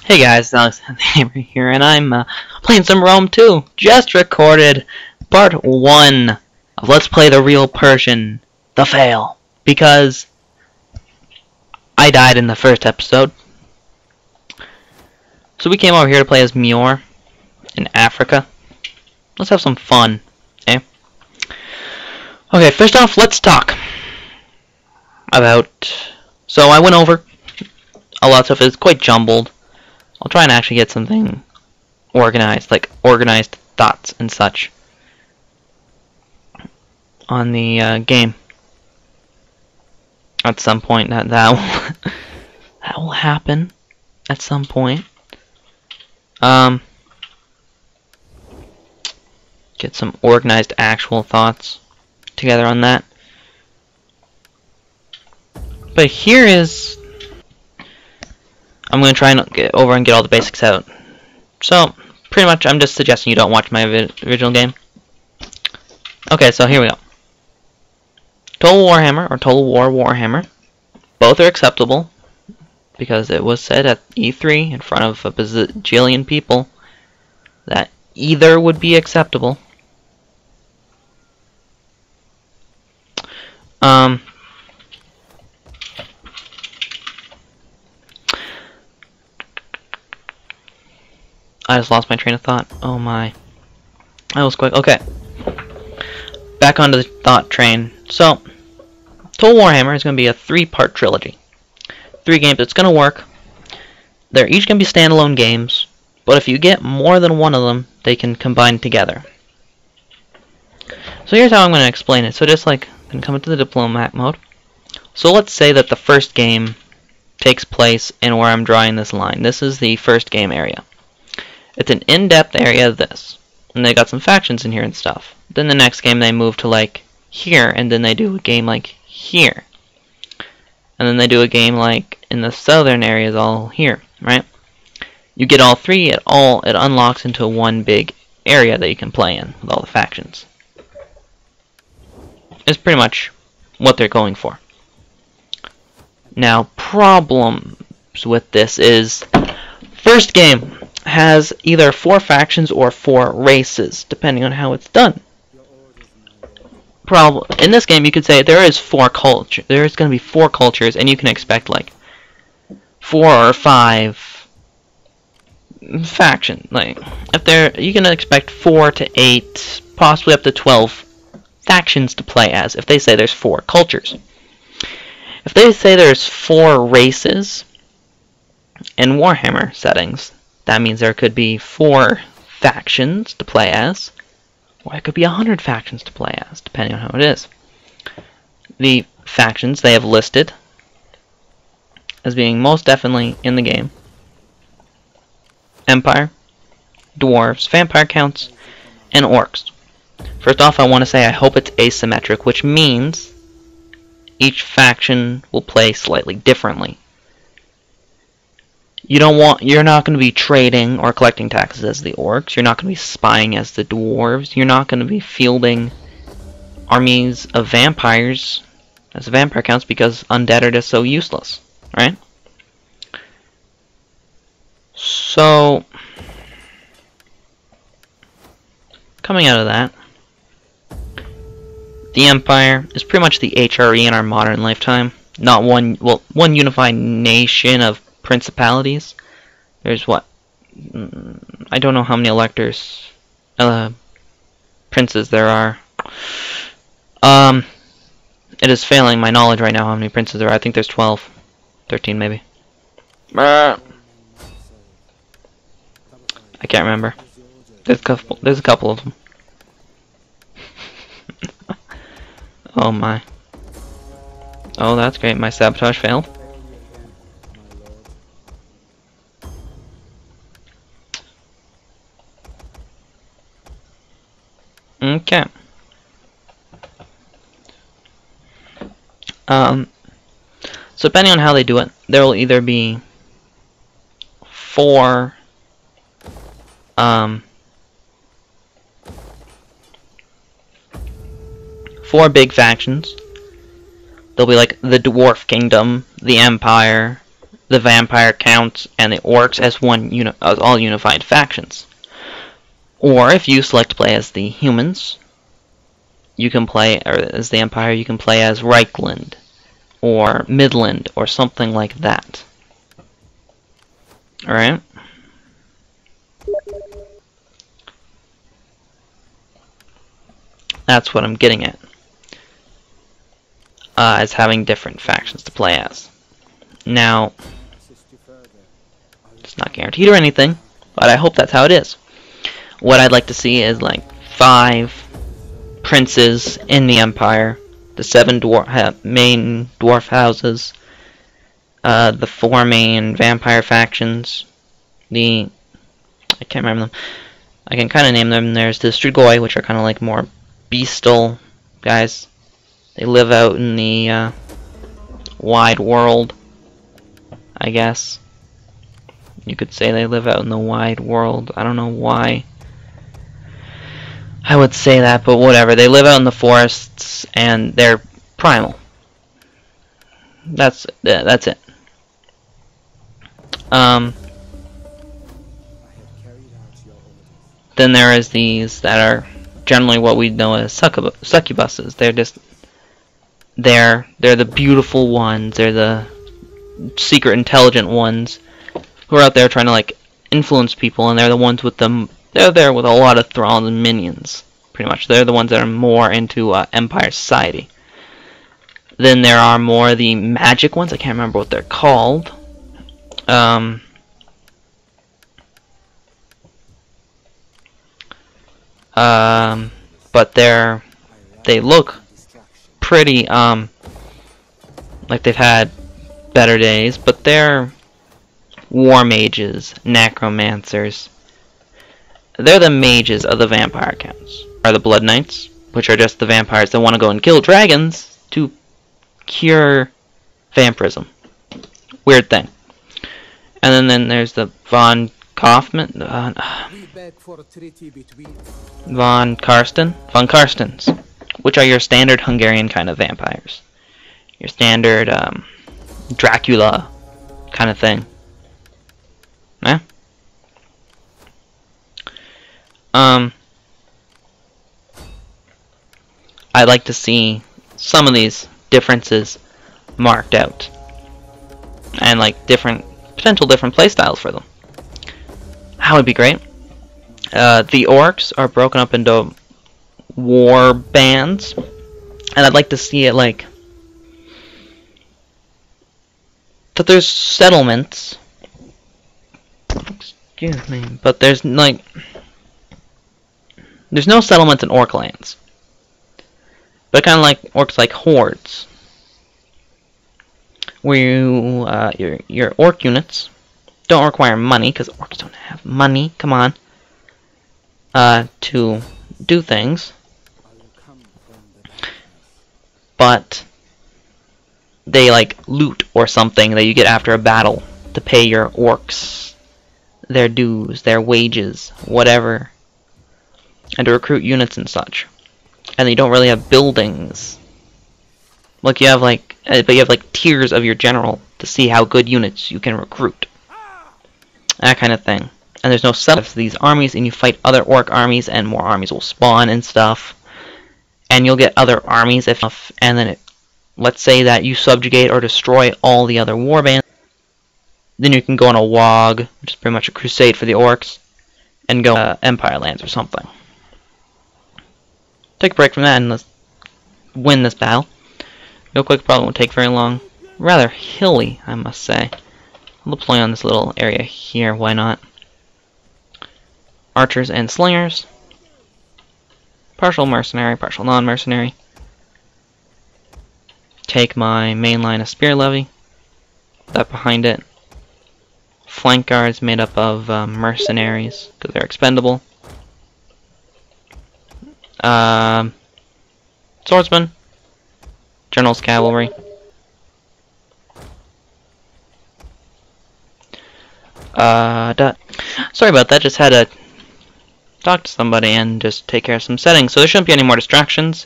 Hey guys, Alex Hammer here, and I'm playing some Rome 2. Just recorded part 1 of Let's Play the Real Persian, The Fail, because I died in the first episode. So we came over here to play as Muir in Africa. Let's have some fun, eh? Okay, first off, let's talk about... So I went over a lot of stuff. Is quite jumbled. I'll try and actually get something organized, like organized thoughts and such on the game at some point. That will, that will happen at some point. Get some organized actual thoughts together on that. But here is... I'm going to try and get over and get all the basics out. So, pretty much I'm just suggesting you don't watch my original game. Okay, so here we go. Total Warhammer, or Total War Warhammer. Both are acceptable, because it was said at E3 in front of a bajillion people that either would be acceptable. I just lost my train of thought. Oh my. That was quick. Okay. Back onto the thought train. So, Total Warhammer is going to be a 3-part trilogy. 3 games. It's going to work. They're each going to be standalone games, but if you get more than one of them, they can combine together. So here's how I'm going to explain it. So just like, I'm going to come into the diplomat mode. So let's say that the first game takes place in where I'm drawing this line. This is the first game area. It's an in-depth area of this. And they got some factions in here and stuff. Then the next game they move to like here, and then they do a game like here. And then they do a game like in the southern areas all here, right? You get all 3, it unlocks into one big area that you can play in with all the factions. It's pretty much what they're going for. Now, problems with this is first game has either 4 factions or 4 races, depending on how it's done. In this game, you could say there is 4 cultures. There is going to be 4 cultures, and you can expect like 4 or 5 factions. Like you can expect 4 to 8, possibly up to 12 factions to play as. If they say there's 4 cultures, if they say there's 4 races in Warhammer settings, that means there could be 4 factions to play as, or it could be 100 factions to play as, depending on how it is. The factions they have listed as being most definitely in the game: Empire, Dwarves, Vampire Counts, and Orcs. First off, I want to say I hope it's asymmetric, which means each faction will play slightly differently. You're not going to be trading or collecting taxes as the orcs. You're not going to be spying as the dwarves. You're not going to be fielding armies of vampires as the vampire counts, because undead are just so useless, right? So, coming out of that, the Empire is pretty much the HRE in our modern lifetime. Not one unified nation of principalities. There's what? I don't know how many electors, princes there are. It is failing my knowledge right now how many princes there are. I think there's 12. 13 maybe. I can't remember. There's a couple of them. Oh my. Oh, that's great. My sabotage failed. Okay. So depending on how they do it, there will either be 4 big factions. There'll be like the Dwarf Kingdom, the Empire, the vampire counts and the orcs as as all unified factions. Or if you select to play as the humans, you can play, or as the Empire, you can play as Reichland or Midland or something like that. Alright? That's what I'm getting at. As having different factions to play as. Now, it's not guaranteed or anything, but I hope that's how it is. What I'd like to see is like 5 princes in the Empire, the 7 main dwarf houses, the 4 main vampire factions, I can't remember them. I can kind of name them. There's the Strigoi, which are kind of like more beastal guys. They live out in the wide world, I guess. You could say they live out in the wide world. I don't know why I would say that, but whatever. They live out in the forests, and they're primal. That's it. Then there is these that are generally what we know as succubuses. They're the beautiful ones. They're the secret intelligent ones who are out there trying to like influence people, and they're the ones with them. They're there with a lot of thralls and minions, pretty much. They're the ones that are more into Empire society. Then there are more the magic ones. I can't remember what they're called. But they look pretty like they've had better days, but they're war mages, necromancers. They're the mages of the vampire counts. Are the blood knights, which are just the vampires that want to go and kill dragons to cure vampirism. Weird thing. And then there's the Von Karstens, which are your standard Hungarian kind of vampires. Your standard Dracula kind of thing. Eh? I'd like to see some of these differences marked out, and like potential different playstyles for them. That would be great. The orcs are broken up into war bands, and I'd like to see it like that there's settlements. Excuse me, but there's no settlements in orc lands. But kind of like orcs like hordes, where your orc units don't require money, because orcs don't have money. Come on, to do things, but they like loot or something that you get after a battle to pay your orcs their dues, their wages, whatever, and to recruit units and such. And you don't really have buildings. Like you have but you have like tiers of your general to see how good units you can recruit. That kind of thing. And there's no setups to these armies, and you fight other orc armies, and more armies will spawn and stuff. And you'll get other armies and then let's say that you subjugate or destroy all the other warbands. Then you can go on a WOG, which is pretty much a crusade for the orcs, and go Empire lands or something. Take a break from that and let's win this battle. Real quick, probably won't take very long. Rather hilly, I must say. I'll deploy on this little area here, why not? Archers and slingers. Partial mercenary, partial non-mercenary. Take my main line of spear levy. That behind it. Flank guards made up of mercenaries, because they're expendable. Swordsman, General's cavalry. Sorry about that, just had to talk to somebody and just take care of some settings, so there shouldn't be any more distractions.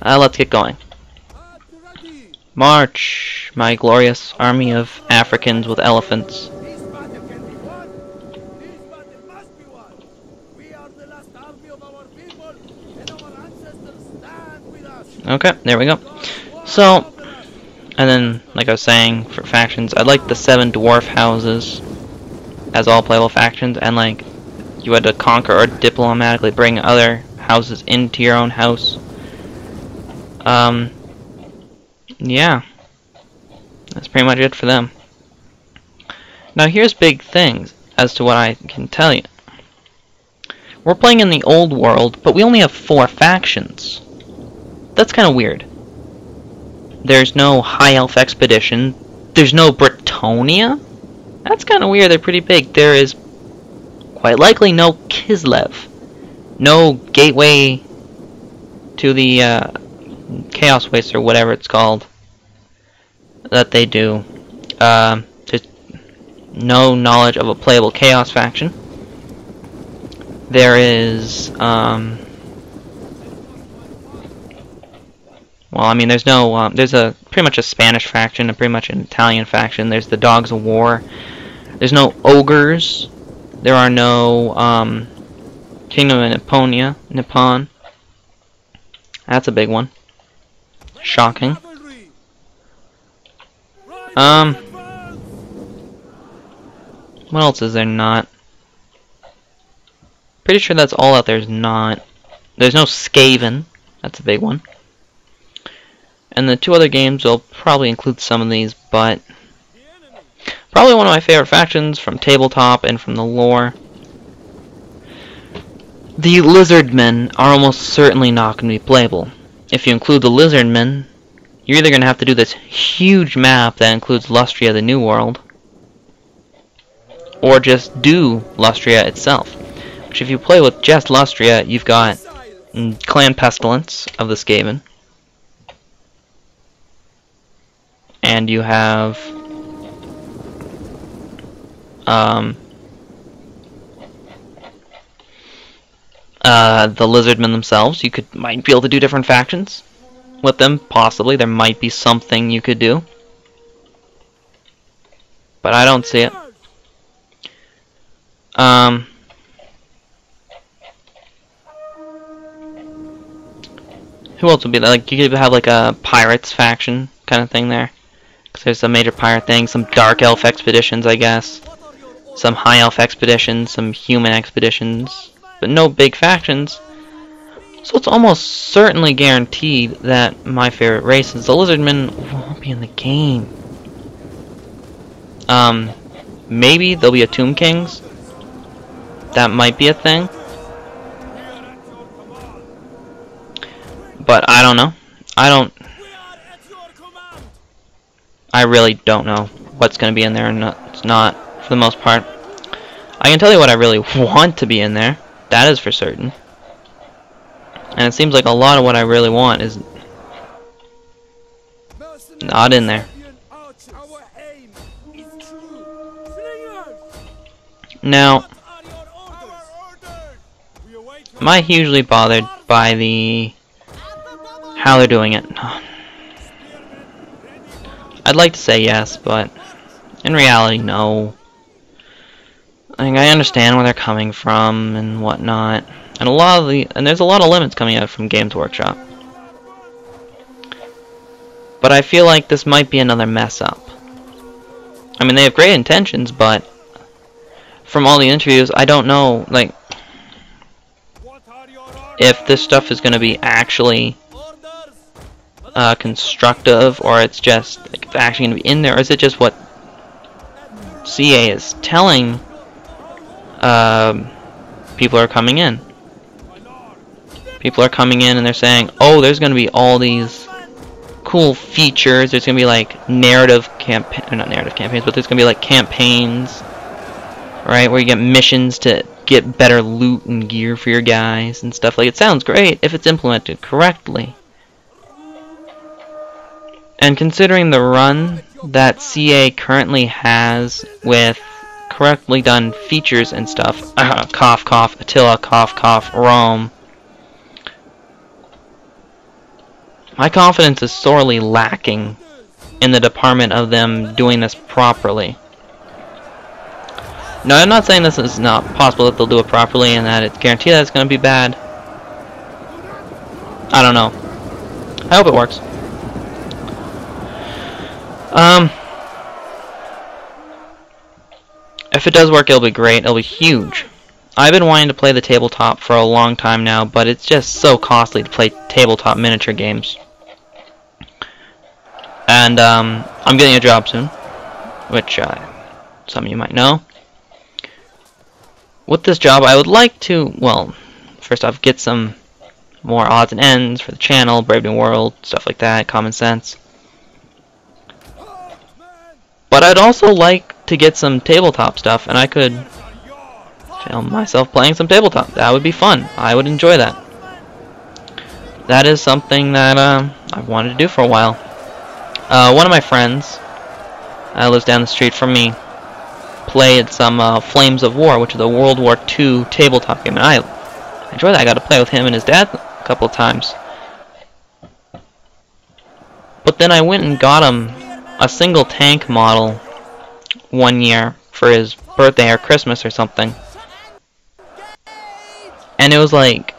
Let's get going. March, my glorious army of Africans with elephants. This battle can be won. This battle must be won. We are the last army of our people, and our ancestors stand with us. Okay, there we go. So, and then, like I was saying, for factions, I'd like the 7 dwarf houses as all playable factions, and like, you had to conquer or diplomatically bring other houses into your own house. Yeah. That's pretty much it for them. Now here's big things as to what I can tell you. We're playing in the old world, but we only have 4 factions. That's kind of weird. There's no High Elf Expedition. There's no Bretonia. That's kind of weird. They're pretty big. There is quite likely no Kislev. No gateway to the Chaos Waste or whatever it's called that they do. There's no knowledge of a playable Chaos faction. There is, well, I mean, there's no, there's a pretty much a Spanish faction and pretty much an Italian faction. There's the Dogs of War. There's no ogres. There are no, Kingdom of Nippon. That's a big one. Shocking. What else is there not? Pretty sure that's all out there's not. There's no Skaven. That's a big one. And the 2 other games will probably include some of these, but probably one of my favorite factions from tabletop and from the lore. The Lizardmen are almost certainly not going to be playable. If you include the Lizardmen, you're either going to have to do this huge map that includes Lustria, the New World, or just do Lustria itself. Which if you play with just Lustria, you've got Clan Pestilence of the Skaven, and you have the Lizardmen themselves. You might be able to do different factions with them, possibly. There might be something you could do, but I don't see it. Who else would be there? Like, you could have like a pirates faction kind of thing there, because there's a major pirate thing. Some dark elf expeditions, I guess. Some high elf expeditions, some human expeditions, but no big factions. So it's almost certainly guaranteed that my favorite races, the Lizardmen, won't be in the game. Maybe there'll be a Tomb Kings. That might be a thing. But I don't know. I really don't know what's going to be in there and it's not, for the most part. I can tell you what I really want to be in there. That is for certain. And it seems like a lot of what I really want is not in there. Now, am I hugely bothered by how they're doing it? I'd like to say yes, but in reality, no. I understand where they're coming from and whatnot, and there's a lot of limits coming out from Games Workshop. But I feel like this might be another mess up. I mean, they have great intentions, but from all the interviews, I don't know, like, if this stuff is going to be actually constructive, or it's just like, it's actually going to be in there, or is it just what CA is telling people are coming in? People are coming in and they're saying, oh, there's going to be all these cool features. There's going to be like narrative not narrative campaigns, but there's going to be like campaigns, right, where you get missions to get better loot and gear for your guys and stuff. Like, it sounds great if it's implemented correctly. And considering the run that CA currently has with correctly done features and stuff, cough cough, Attila, cough cough, Rome, my confidence is sorely lacking in the department of them doing this properly. No, I'm not saying this is not possible that they'll do it properly and that it's guaranteed that it's going to be bad. I don't know. I hope it works. If it does work, it'll be great. It'll be huge. I've been wanting to play the tabletop for a long time now, but it's just so costly to play tabletop miniature games. And I'm getting a job soon, which some of you might know. With this job, I would like to, well, first off, get some more odds and ends for the channel, Brave New World, stuff like that, common sense. But I'd also like to get some tabletop stuff, and I could film myself playing some tabletop. That would be fun. I would enjoy that. That is something that I've wanted to do for a while. One of my friends lives down the street from me. Played some Flames of War, which is a World War II tabletop game, and I enjoyed that. I got to play with him and his dad a couple of times. But then I went and got him a single tank model one year for his birthday or Christmas or something. And it was like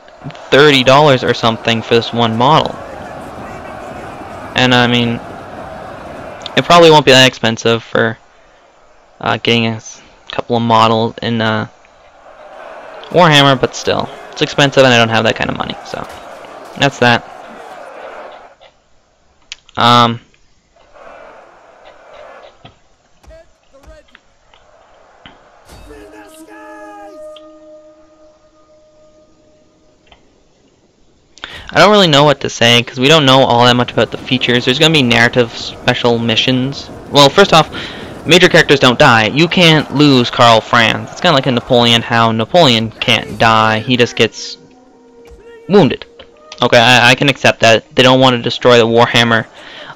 $30 or something for this one model. And I mean, it probably won't be that expensive for getting a couple of models in Warhammer, but still, it's expensive and I don't have that kind of money, so that's that. I don't really know what to say because we don't know all that much about the features. There's going to be narrative special missions. Well, first off, major characters don't die. You can't lose Karl Franz. It's kind of like in Napoleon, how Napoleon can't die. He just gets wounded. Okay, I can accept that. They don't want to destroy the Warhammer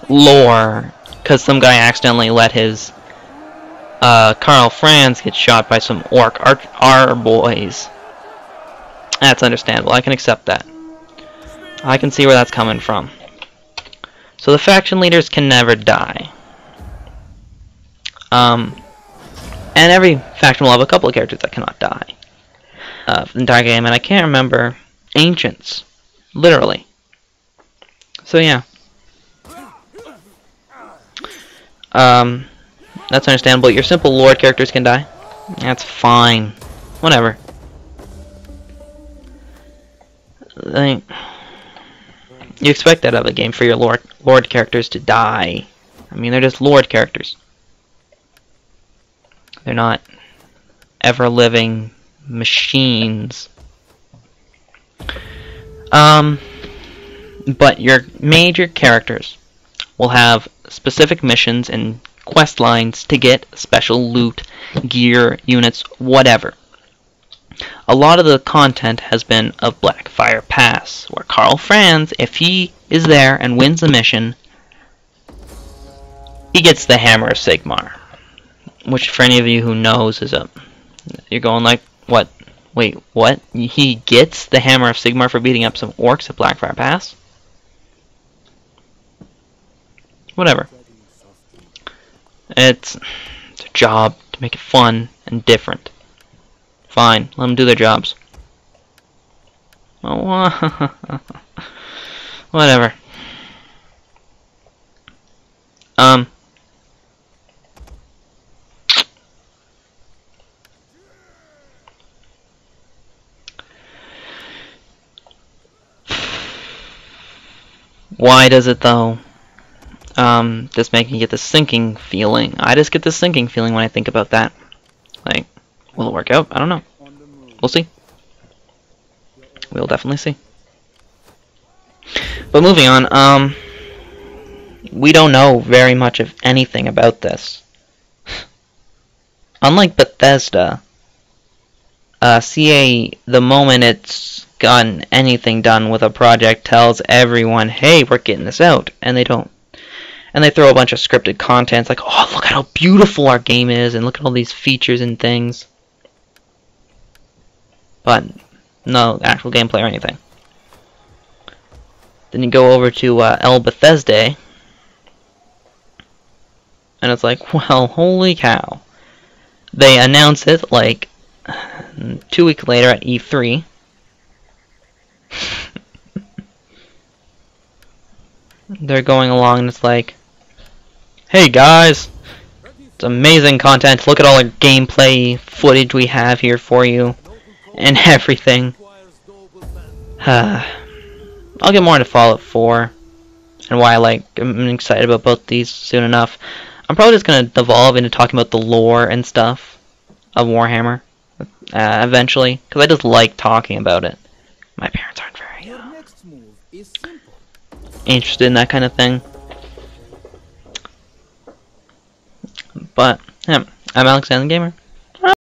lore because some guy accidentally let his Karl Franz get shot by some orc boys. That's understandable. I can accept that. I can see where that's coming from. So the faction leaders can never die. And every faction will have a couple of characters that cannot die. The entire game, and I can't remember ancients, literally. So yeah. That's understandable. Your simple lord characters can die. That's fine. Whatever. You expect that out of a game for your lord characters to die. I mean, they're just lord characters. They're not ever-living machines. But your major characters will have specific missions and quest lines to get special loot, gear, units, whatever. A lot of the content has been of Blackfire Pass, where Karl Franz, if he is there and wins the mission, he gets the Hammer of Sigmar. Which, for any of you who knows, is you're going like, what? Wait, what? He gets the Hammer of Sigmar for beating up some orcs at Blackfire Pass? Whatever. It's a job to make it fun and different. Fine, let them do their jobs. Oh, whatever. Why does it though? Just make me get the sinking feeling. I just get the sinking feeling when I think about that. Like, will it work out? I don't know. We'll see. We'll definitely see. But moving on, we don't know very much of anything about this. Unlike Bethesda, CA, the moment it's gotten anything done with a project, tells everyone, hey, we're getting this out, and they don't. And they throw a bunch of scripted content. It's like, oh, look at how beautiful our game is, and look at all these features and things. But no actual gameplay or anything. Then you go over to El Bethesda, And it's like, well, holy cow. They announce it like 2 weeks later at E3. They're going along and it's like, hey guys, it's amazing content. Look at all the gameplay footage we have here for you and everything. I'll get more into Fallout 4 and why I'm excited about both these soon enough. I'm probably just gonna devolve into talking about the lore and stuff of Warhammer eventually, because I just like talking about it. My parents aren't very interested in that kind of thing. But yeah, I'm Alexander the Gamer.